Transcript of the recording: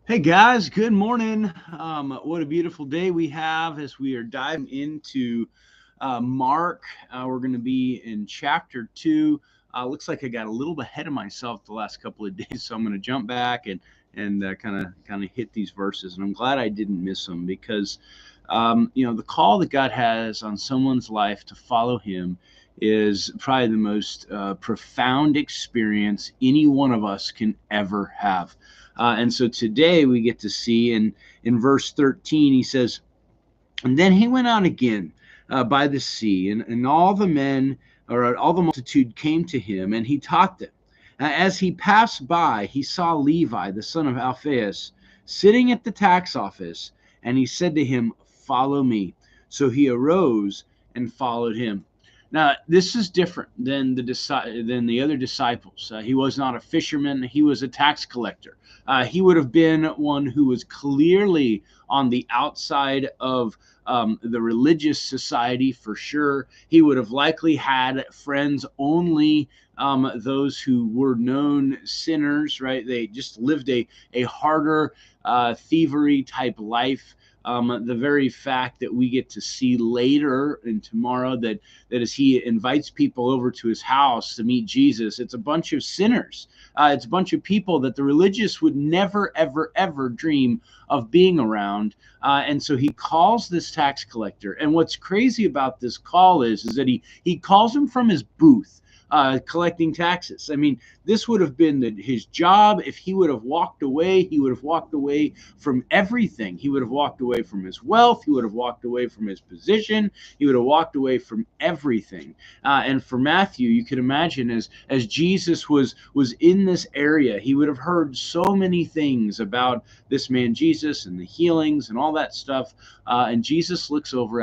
Hey guys, good morning. What a beautiful day we have as we are diving into Mark. We're going to be in chapter 2. Looks like I got a little ahead of myself the last couple of days, so I'm going to jump back and kind of hit these verses. And I'm glad I didn't miss them because the call that God has on someone's life to follow Him is probably the most profound experience any one of us can ever have. And so today we get to see in verse 13, he says, and then he went out again by the sea, and all the men, or all the multitude, came to him, and he taught them. As he passed by, he saw Levi, the son of Alphaeus, sitting at the tax office, and he said to him, "Follow me." So he arose and followed him. Now, this is different than the other disciples. He was not a fisherman; he was a tax collector. He would have been one who was clearly on the outside of the religious society for sure. He would have likely had friends only those who were known sinners, right? They just lived a harder, thievery type life. The very fact that we get to see later and tomorrow that as he invites people over to his house to meet Jesus, it's a bunch of sinners. It's a bunch of people that the religious would never, ever, ever dream of being around. And so he calls this tax collector. And what's crazy about this call is that he calls him from his booth. Collecting taxes. I mean, this would have been his job. If he would have walked away, he would have walked away from everything. He would have walked away from his wealth. He would have walked away from his position. He would have walked away from everything. And for Matthew, you could imagine as Jesus was in this area, he would have heard so many things about this man Jesus and the healings and all that stuff. And Jesus looks over